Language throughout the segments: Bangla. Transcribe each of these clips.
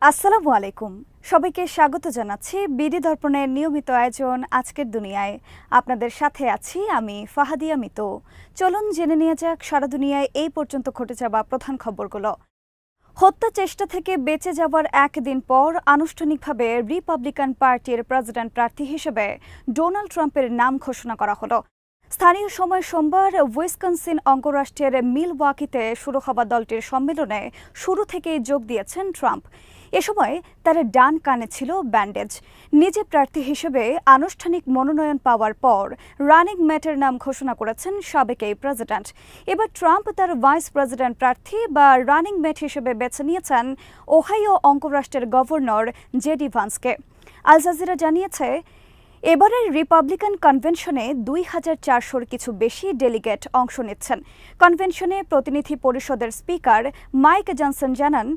আসসালামু আলাইকুম। সবাইকে স্বাগত জানাচ্ছি বিডি দর্পণের নিয়মিত আয়োজন আজকের দুনিয়ায়। আপনাদের সাথে আছি আমি ফাহাদিয়া মিতু। চলুন জেনে নেওয়া যাক সারা দুনিয়ায় এই পর্যন্ত ঘটে যাওয়া প্রধান খবরগুলো। হত্যা চেষ্টা থেকে বেঁচে যাওয়ার একদিন পর আনুষ্ঠানিকভাবে রিপাবলিকান পার্টির প্রেসিডেন্ট প্রার্থী হিসেবে ডোনাল্ড ট্রাম্পের নাম ঘোষণা করা হলো। স্থানীয় সময় সোমবার উইসকনসিন অঙ্গরাষ্ট্রের মিলওয়াকিতে শুরু হওয়া দলটির সম্মেলনে শুরু থেকেই যোগ দিয়েছেন ট্রাম্প। এ সময় তার ডান কানে ছিল ব্যান্ডেজ। নিজে প্রার্থী হিসেবে আনুষ্ঠানিক মনোনয়ন পাওয়ার পর রানিং মেটের নাম ঘোষণা করেছেন সাবেক এই প্রেসিডেন্ট। এবার ট্রাম্প তার ভাইস প্রেসিডেন্ট প্রার্থী বা রানিং মেট হিসেবে বেছে নিয়েছেন ওহাইও অঙ্গরাষ্ট্রের গভর্নর জেডি ভান্সকে। আল জাজিরা জানিয়েছে, এবারের রিপাবলিকান কনভেনশনে ২,৪০০-র কিছু বেশি ডেলিগেট অংশ নিচ্ছেন। কনভেনশনে প্রতিনিধি পরিষদের স্পিকার মাইক জনসন জানান,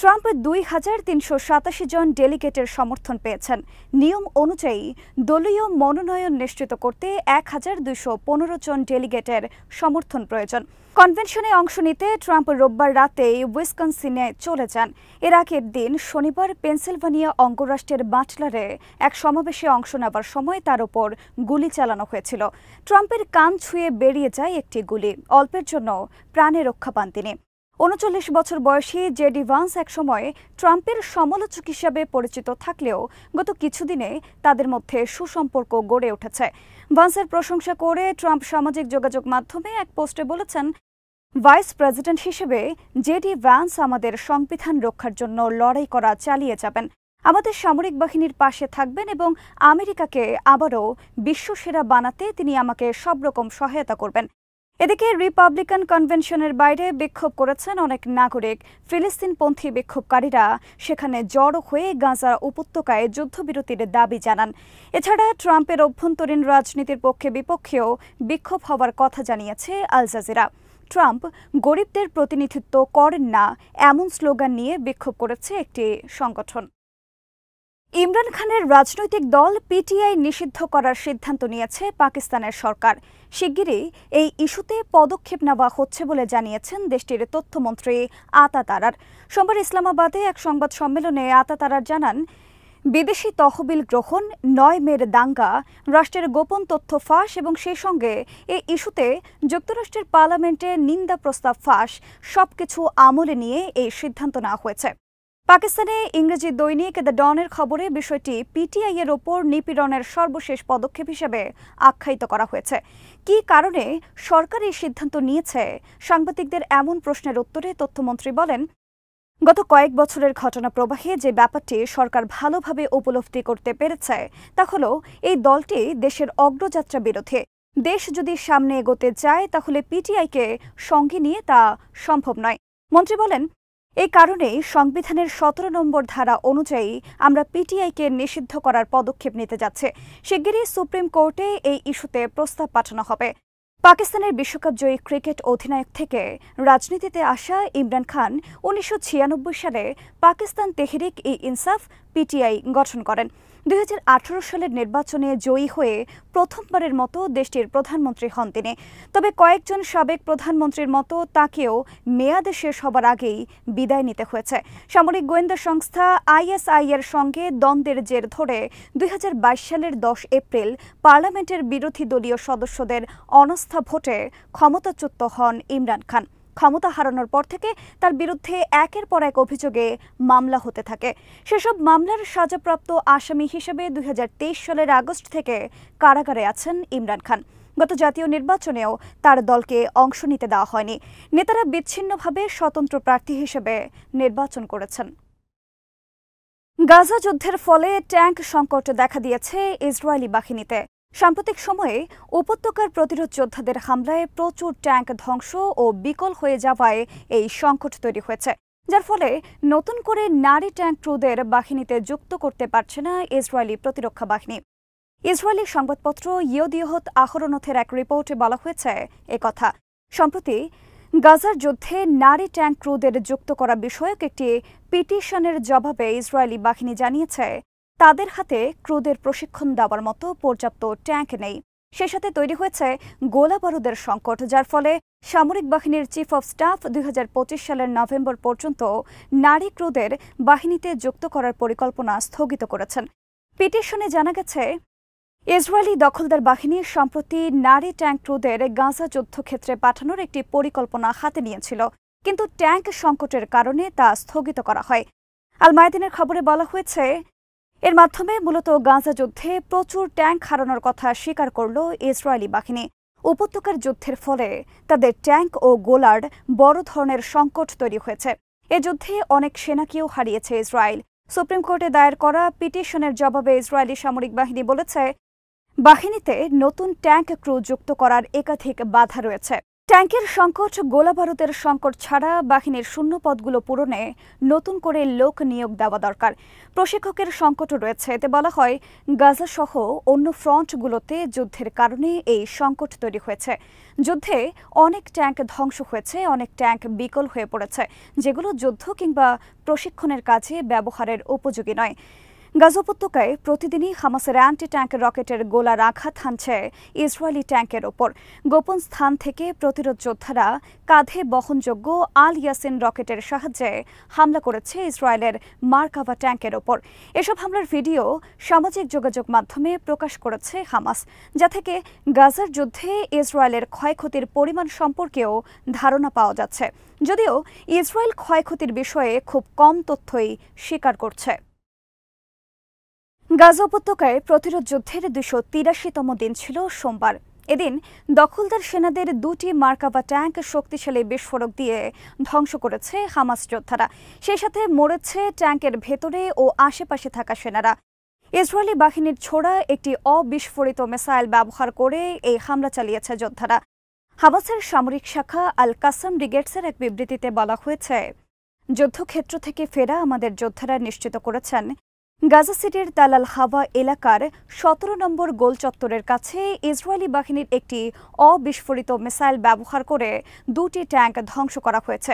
ট্রাম্প ২,৩৮৭ জন ডেলিগেটের সমর্থন পেয়েছেন। নিয়ম অনুযায়ী দলীয় মনোনয়ন নিশ্চিত করতে ১,২১৫ জন ডেলিগেটের সমর্থন প্রয়োজন। কনভেনশনে অংশ নিতে ট্রাম্প রোববার রাতেই উইসকনসিনে চলে যান। এর আগের দিন শনিবার পেনসিলভানিয়া অঙ্গরাষ্ট্রের বাটলারে এক সমাবেশে অংশ নেবার সময় তার ওপর গুলি চালানো হয়েছিল। ট্রাম্পের কান ছুঁয়ে বেরিয়ে যায় একটি গুলি। অল্পের জন্য প্রাণে রক্ষা পান তিনি। ৩৯ বছর বয়সী জেডি ভান্স একসময় ট্রাম্পের সমালোচক হিসাবে পরিচিত থাকলেও গত কিছুদিনে তাদের মধ্যে সুসম্পর্ক গড়ে উঠেছে। ভান্সের প্রশংসা করে ট্রাম্প সামাজিক যোগাযোগ মাধ্যমে এক পোস্টে বলেছেন, ভাইস প্রেসিডেন্ট হিসেবে জেডি ভান্স আমাদের সংবিধান রক্ষার জন্য লড়াই করা চালিয়ে যাবেন, আমাদের সামরিক বাহিনীর পাশে থাকবেন এবং আমেরিকাকে আবারও বিশ্বসেরা বানাতে তিনি আমাকে সব রকম সহায়তা করবেন। এদিকে রিপাবলিকান কনভেনশনের বাইরে বিক্ষোভ করেছেন অনেক নাগরিক। ফিলিস্তিনপন্থী বিক্ষোভকারীরা সেখানে জড়ো হয়ে গাজা উপত্যকায় যুদ্ধবিরতির দাবি জানান। এছাড়া ট্রাম্পের অভ্যন্তরীণ রাজনীতির পক্ষে বিপক্ষেও বিক্ষোভ হওয়ার কথা জানিয়েছে আল জাজিরা। ট্রাম্প গরিবদের প্রতিনিধিত্ব করেন না এমন স্লোগান নিয়ে বিক্ষোভ করেছে একটি সংগঠন। ইমরান খানের রাজনৈতিক দল পিটিআই নিষিদ্ধ করার সিদ্ধান্ত নিয়েছে পাকিস্তানের সরকার। শিগগিরই এই ইস্যুতে পদক্ষেপ নেওয়া হচ্ছে বলে জানিয়েছেন দেশটির তথ্যমন্ত্রী আতা তারার। সোমবার ইসলামাবাদে এক সংবাদ সম্মেলনে আতা তারার জানান, বিদেশি তহবিল গ্রহণ, ৯ মের দাঙ্গা, রাষ্ট্রের গোপন তথ্য ফাঁস এবং সেই সঙ্গে এই ইস্যুতে যুক্তরাষ্ট্রের পার্লামেন্টে নিন্দা প্রস্তাব ফাঁস সবকিছু আমলে নিয়ে এই সিদ্ধান্ত নেওয়া হয়েছে। পাকিস্তানে ইংরেজি দৈনিক দ্য ডনের খবরে বিষয়টি পিটিআই এর ওপর নিপীড়নের সর্বশেষ পদক্ষেপ হিসেবে আখ্যায়িত করা হয়েছে। কী কারণে সরকার এই সিদ্ধান্ত নিয়েছে? সাংবাদিকদের এমন প্রশ্নের উত্তরে তথ্যমন্ত্রী বলেন, গত কয়েক বছরের ঘটনা প্রবাহে যে ব্যাপারটি সরকার ভালোভাবে উপলব্ধি করতে পেরেছে তা হল এই দলটি দেশের অগ্রযাত্রা বিরোধী। দেশ যদি সামনে এগোতে চায় তাহলে পিটিআইকে সঙ্গে নিয়ে তা সম্ভব নয়। মন্ত্রী বলেন, এই কারণেই সংবিধানের ১৭ নম্বর ধারা অনুযায়ী আমরা পিটিআইকে নিষিদ্ধ করার পদক্ষেপ নিতে যাচ্ছে। শিগগিরই সুপ্রিম কোর্টে এই ইস্যুতে প্রস্তাব পাঠানো হবে। পাকিস্তানের বিশ্বকাপজয়ী ক্রিকেট অধিনায়ক থেকে রাজনীতিতে আসা ইমরান খান ১৯৯৬ সালে পাকিস্তান তেহরিক ই ইনসাফ পিটিআই গঠন করেন। ২০১৮ সালের নির্বাচনে জয়ী হয়ে প্রথমবারের মতো দেশটির প্রধানমন্ত্রী হন তিনি। তবে কয়েকজন সাবেক প্রধানমন্ত্রীর মতো তাকেও মেয়াদ শেষ হবার আগেই বিদায় নিতে হয়েছে। সামরিক গোয়েন্দা সংস্থা আইএসআই এর সঙ্গে দ্বন্দ্বের জের ধরে ২০২২ সালের ১০ এপ্রিল পার্লামেন্টের বিরোধী দলীয় সদস্যদের অনাস্থা ভোটে ক্ষমতাচ্যুত হন ইমরান খান। ক্ষমতা হারানোর পর থেকে তার বিরুদ্ধে একের পর এক অভিযোগে মামলা হতে থাকে। সেসব মামলার সাজাপ্রাপ্ত আসামি হিসেবে ২০২৩ সালের আগস্ট থেকে কারাগারে আছেন ইমরান খান। গত জাতীয় নির্বাচনেও তার দলকে অংশ নিতে দেওয়া হয়নি। নেতারা বিচ্ছিন্নভাবে স্বতন্ত্র প্রার্থী হিসেবে নির্বাচন করেছেন। গাজা যুদ্ধের ফলে ট্যাঙ্ক সংকট দেখা দিয়েছে ইসরায়েলি বাহিনীতে। সাম্প্রতিক সময়ে উপত্যকার প্রতিরোধ যোদ্ধাদের হামলায় প্রচুর ট্যাঙ্ক ধ্বংস ও বিকল হয়ে যাওয়ায় এই সংকট তৈরি হয়েছে, যার ফলে নতুন করে নারী ট্যাঙ্ক ক্রুদের বাহিনীতে যুক্ত করতে পারছে না ইসরায়েলি প্রতিরক্ষা বাহিনী। ইসরায়েলি সংবাদপত্র ইয়েদিওহত আহরোনথের এক রিপোর্টে বলা হয়েছে একথা। সম্প্রতি গাজার যুদ্ধে নারী ট্যাঙ্ক ক্রুদের যুক্ত করা বিষয়ক একটি পিটিশনের জবাবে ইসরায়েলি বাহিনী জানিয়েছে, তাদের হাতে ক্রুদের প্রশিক্ষণ দেওয়ার মতো পর্যাপ্ত ট্যাঙ্ক নেই। সেই সাথে তৈরি হয়েছে গোলা বারুদের সংকট, যার ফলে সামরিক বাহিনীর চিফ অব স্টাফ ২০২৫ সালের নভেম্বর পর্যন্ত নারী ক্রুদের বাহিনীতে যুক্ত করার পরিকল্পনা স্থগিত করেছেন। পিটিশনে জানা গেছে, ইসরায়েলি দখলদার বাহিনী সম্প্রতি নারী ট্যাঙ্ক ক্রুদের গাজা যুদ্ধক্ষেত্রে পাঠানোর একটি পরিকল্পনা হাতে নিয়েছিল, কিন্তু ট্যাঙ্ক সংকটের কারণে তা স্থগিত করা হয়। আল মায়াদিনের খবরে বলা হয়েছে, এর মাধ্যমে মূলত গাজা যুদ্ধে প্রচুর ট্যাঙ্ক হারানোর কথা স্বীকার করল ইসরায়েলি বাহিনী। উপত্যকার যুদ্ধের ফলে তাদের ট্যাঙ্ক ও গোলার বড় ধরনের সংকট তৈরি হয়েছে। এ যুদ্ধে অনেক সেনাকেও হারিয়েছে ইসরায়েল। সুপ্রিম কোর্টে দায়ের করা পিটিশনের জবাবে ইসরায়েলি সামরিক বাহিনী বলেছে, বাহিনীতে নতুন ট্যাঙ্ক ক্রু যুক্ত করার একাধিক বাধা রয়েছে। ট্যাঙ্কের সংকট, গোলাবারুদের সংকট ছাড়া বাহিনীর শূন্য পদগুলো পূরণে নতুন করে লোক নিয়োগ দেওয়া দরকার। প্রশিক্ষকের সংকটও রয়েছে। এতে বলা হয়, গাজা সহ অন্য ফ্রন্টগুলোতে যুদ্ধের কারণে এই সংকট তৈরি হয়েছে। যুদ্ধে অনেক ট্যাঙ্ক ধ্বংস হয়েছে, অনেক ট্যাঙ্ক বিকল হয়ে পড়েছে, যেগুলো যুদ্ধ কিংবা প্রশিক্ষণের কাজে ব্যবহারের উপযোগী নয়। গাজা উপত্যকায় প্রতিদিনই হামাসের অ্যান্টি ট্যাঙ্ক রকেটের গোলার আঘাত হানছে ইসরায়েলি ট্যাঙ্কের ওপর। গোপন স্থান থেকে প্রতিরোধ যোদ্ধারা কাঁধে বহনযোগ্য আল ইয়াসিন রকেটের সাহায্যে হামলা করেছে ইসরায়েলের মার্কাভা ট্যাঙ্কের ওপর। এসব হামলার ভিডিও সামাজিক যোগাযোগ মাধ্যমে প্রকাশ করেছে হামাস, যা থেকে গাজার যুদ্ধে ইসরায়েলের ক্ষয়ক্ষতির পরিমাণ সম্পর্কেও ধারণা পাওয়া যাচ্ছে, যদিও ইসরায়েল ক্ষয়ক্ষতির বিষয়ে খুব কম তথ্যই স্বীকার করছে। গাজা উপত্যকায় প্রতিরোধ যুদ্ধের ২৮৩তম দিন ছিল সোমবার। এদিন দখলদার সেনাদের দুটি মার্কাভা ট্যাঙ্ক শক্তিশালী বিস্ফোরক দিয়ে ধ্বংস করেছে হামাস যোদ্ধারা। সেই সাথে মরেছে ট্যাঙ্কের ভেতরে ও আশেপাশে থাকা সেনারা। ইসরায়েলি বাহিনীর ছোড়া একটি অবিস্ফোরিত মিসাইল ব্যবহার করে এই হামলা চালিয়েছে যোদ্ধারা। হামাসের সামরিক শাখা আল কাসাম ব্রিগেডসের এক বিবৃতিতে বলা হয়েছে, যুদ্ধক্ষেত্র থেকে ফেরা আমাদের যোদ্ধারা নিশ্চিত করেছেন, গাজা সিটির তালাল হাওয়া এলাকার ১৭ নম্বর গোল চত্বরের কাছে ইসরায়েলি বাহিনীর একটি অবিস্ফোরিত মিসাইল ব্যবহার করে দুটি ট্যাঙ্ক ধ্বংস করা হয়েছে।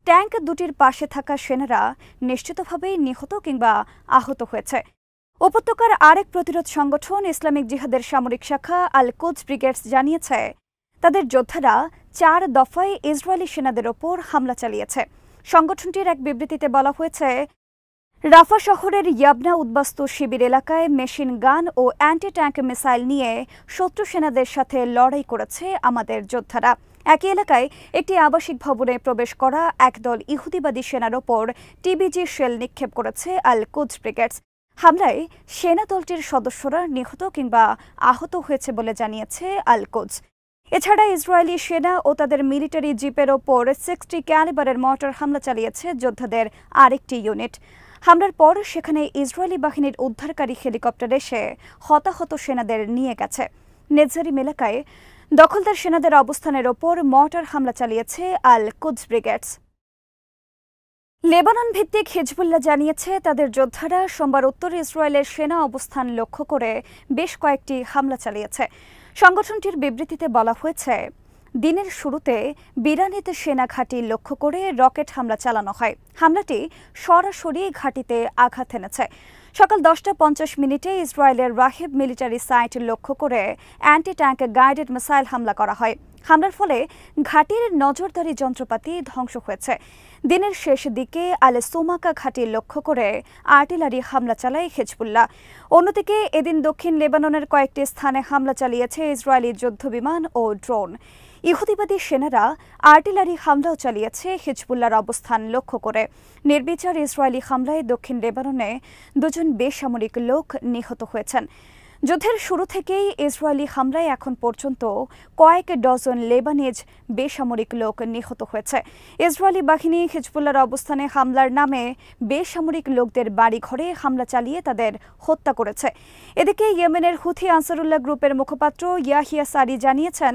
ট্যাঙ্ক দুটির পাশে থাকা সেনারা নিশ্চিতভাবেই নিহত কিংবা আহত হয়েছে। উপত্যকার আরেক প্রতিরোধ সংগঠন ইসলামিক জিহাদের সামরিক শাখা আল কুদস ব্রিগেডস জানিয়েছে, তাদের যোদ্ধারা ৪ দফায় ইসরায়েলি সেনাদের ওপর হামলা চালিয়েছে। সংগঠনটির এক বিবৃতিতে বলা হয়েছে, রাফা শহরের ইয়াবনা উদ্বাস্তু শিবির এলাকায় মেশিন গান ও অ্যান্টি ট্যাঙ্ক মিসাইল নিয়ে শত্রু সেনাদের সাথে লড়াই করেছে আমাদের যোদ্ধারা। একই এলাকায় একটি আবাসিক ভবনে প্রবেশ করা একদল ইহুদিবাদী সেনার ওপর টিবিজি শেল নিক্ষেপ করেছে আল কুদস ব্রিগেডস। হামলায় সেনা দলটির সদস্যরা নিহত কিংবা আহত হয়েছে বলে জানিয়েছে আল কুদস। এছাড়া ইসরায়েলি সেনা ও তাদের মিলিটারি জিপের ওপর 60 ক্যালিবারের মর্টার হামলা চালিয়েছে যোদ্ধাদের আরেকটি ইউনিট। হামলার পর সেখানে ইসরায়েলি বাহিনীর উদ্ধারকারী হেলিকপ্টার এসে হতাহত সেনাদের নিয়ে গেছে। নেজারিম এলাকায় দখলদার সেনাদের অবস্থানের ওপর মর্টার হামলা চালিয়েছে আল কুদস ব্রিগেডস। লেবানন ভিত্তিক হিজবুল্লাহ জানিয়েছে, তাদের যোদ্ধারা সোমবার উত্তর ইসরায়েলের সেনা অবস্থান লক্ষ্য করে বেশ কয়েকটি হামলা চালিয়েছে। সংগঠনটির বিবৃতিতে বলা হয়েছে, দিনের শুরুতে বিরানিতে সেনা ঘাঁটি লক্ষ্য করে রকেট হামলা চালানো হয়। হামলাটি সরাসরি ঘাঁটিতে আঘাত এনেছে। সকাল 10:50 ইসরায়েলের রাহেব মিলিটারি সাইট লক্ষ্য করে অ্যান্টি ট্যাঙ্ক গাইডেড মিসাইল হামলা করা হয়। হামলার ফলে ঘাঁটির নজরদারি যন্ত্রপাতি ধ্বংস হয়েছে। দিনের শেষ দিকে আলে সোমাকা ঘাঁটি লক্ষ্য করে আর্টিলারি হামলা চালায় হিজবুল্লাহ। অন্যদিকে এদিন দক্ষিণ লেবাননের কয়েকটি স্থানে হামলা চালিয়েছে ইসরায়েলি যুদ্ধবিমান ও ড্রোন। ইহুদিবাদী সেনারা আর্টিলারি হামলাও চালিয়েছে হিজবুল্লাহর অবস্থান লক্ষ্য করে। নির্বিচার ইসরায়েলি হামলায় দক্ষিণ লেবাননে 2 জন বেসামরিক লোক নিহত হয়েছেন। যুদ্ধের শুরু থেকেই ইসরায়েলি হামলায় এখন পর্যন্ত কয়েক ডজন লেবানিজ বেসামরিক লোক নিহত হয়েছে। ইসরায়েলি বাহিনী হিজবুল্লাহর অবস্থানে হামলার নামে বেসামরিক লোকদের বাড়িঘরে হামলা চালিয়ে তাদের হত্যা করেছে। এদিকে ইয়েমেনের হুথি আনসারুল্লাহ গ্রুপের মুখপাত্র ইয়াহিয়া সারি জানিয়েছেন,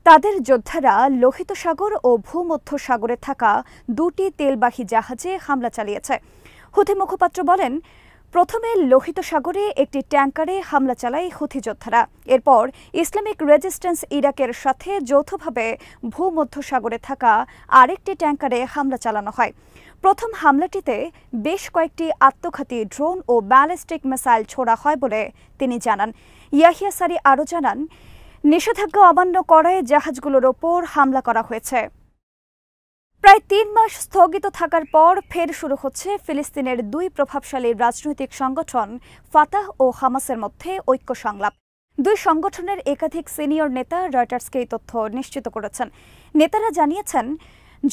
তাদের যোদ্ধারা লোহিত সাগর ও ভূমধ্য সাগরে থাকা 2টি তেলবাহী জাহাজে হামলা চালিয়েছে। হুথি মুখপাত্র বলেন, প্রথমে লোহিত সাগরে একটি ট্যাঙ্কারে হামলা চালায় হুথি যোদ্ধারা। এরপর ইসলামিক রেজিস্ট্যান্স ইরাকের সাথে যৌথভাবে ভূমধ্য সাগরে থাকা আরেকটি ট্যাঙ্কারে হামলা চালানো হয়। প্রথম হামলাটিতে বেশ কয়েকটি আত্মঘাতী ড্রোন ও ব্যালিস্টিক মিসাইল ছোড়া হয় বলে তিনি জানান। ইয়াহিয়া সারি আরও জানান, নিষেধাজ্ঞা অমান্য করায় জাহাজগুলোর ওপর হামলা করা হয়েছে। প্রায় ৩ মাস স্থগিত থাকার পর ফের শুরু হচ্ছে ফিলিস্তিনের দুই প্রভাবশালী রাজনৈতিক সংগঠন ফাতাহ ও হামাসের মধ্যে ঐক্য সংলাপ। দুই সংগঠনের একাধিক সিনিয়র নেতা রয়টার্সকে এই তথ্য নিশ্চিত করেছেন। নেতারা জানিয়েছেন,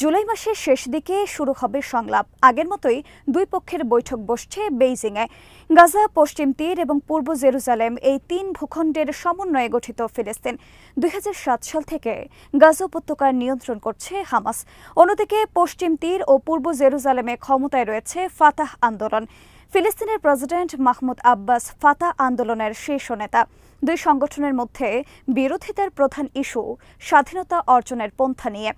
জুলাই মাসের শেষ দিকে শুরু হবে সংলাপ। আগের মতোই দুই পক্ষের বৈঠক বসছে বেইজিংয়ে। গাজা, পশ্চিম তীর এবং পূর্ব জেরুজালেম এই ৩ ভূখণ্ডের সমন্বয়ে গঠিত ফিলিস্তিন ২০০৭ সাল থেকে গাজা উপত্যকার নিয়ন্ত্রণ করছে হামাস। অন্যদিকে পশ্চিম তীর ও পূর্ব জেরুজালেমে ক্ষমতায় রয়েছে ফাতাহ আন্দোলন। ফিলিস্তিনের প্রেসিডেন্ট মাহমুদ আব্বাস ফাতাহ আন্দোলনের শীর্ষ নেতা। দুই সংগঠনের মধ্যে বিরোধিতার প্রধান ইস্যু স্বাধীনতা অর্জনের পন্থা নিয়ে।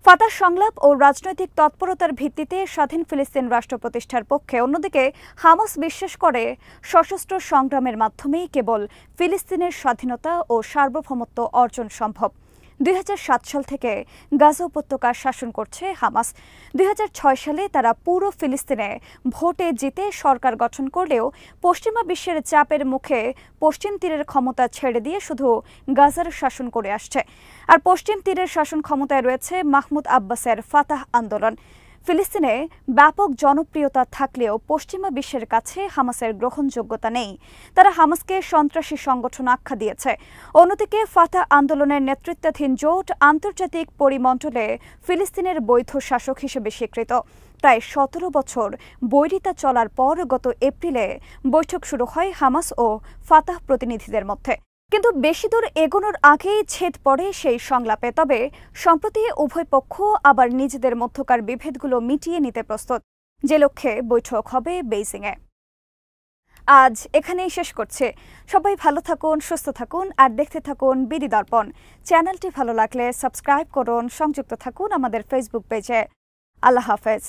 ফাতাহ সংলাপ ও রাজনৈতিক তৎপরতার ভিত্তিতে স্বাধীন ফিলিস্তিন রাষ্ট্র প্রতিষ্ঠার পক্ষে, অন্যদিকে হামাস বিশ্বাস করে সশস্ত্র সংগ্রামের মাধ্যমেই কেবল ফিলিস্তিনের স্বাধীনতা ও সার্বভৌমত্ব অর্জন সম্ভব। ২০০৭ সাল থেকে গাজা উপত্যকা শাসন করছে হামাস। ২০০৬ সালে তারা পুরো ফিলিস্তিনে ভোটে জিতে সরকার গঠন করলেও পশ্চিমা বিশ্বের চাপের মুখে পশ্চিম তীরের ক্ষমতা ছেড়ে দিয়ে শুধু গাজার শাসন করে আসছে। আর পশ্চিম তীরের শাসন ক্ষমতায় রয়েছে মাহমুদ আব্বাসের ফাতাহ আন্দোলন। ফিলিস্তিনে ব্যাপক জনপ্রিয়তা থাকলেও পশ্চিমা বিশ্বের কাছে হামাসের গ্রহণযোগ্যতা নেই। তারা হামাসকে সন্ত্রাসী সংগঠন আখ্যা দিয়েছে। অন্যদিকে ফাতাহ আন্দোলনের নেতৃত্বাধীন জোট আন্তর্জাতিক পরিমণ্ডলে ফিলিস্তিনের বৈধ শাসক হিসেবে স্বীকৃত। প্রায় ১৭ বছর বৈরিতা চলার পর গত এপ্রিলে বৈঠক শুরু হয় হামাস ও ফাতাহ প্রতিনিধিদের মধ্যে। কিন্তু বেশি দূর এগোনোর আগেই ছেদ পড়ে সেই সংলাপে। তবে সম্প্রতি উভয় পক্ষ আবার নিজেদের মধ্যকার বিভেদগুলো মিটিয়ে নিতে প্রস্তুত, যে লক্ষ্যে বৈঠক হবে বেইজিংয়ে। আজ এখানেই শেষ করছে। সবাই ভালো থাকুন, সুস্থ থাকুন আর দেখতে থাকুন বিডি দর্পণ। চ্যানেলটি ভালো লাগলে সাবস্ক্রাইব করুন, সংযুক্ত থাকুন আমাদের ফেসবুক পেজে। আল্লাহ হাফেজ।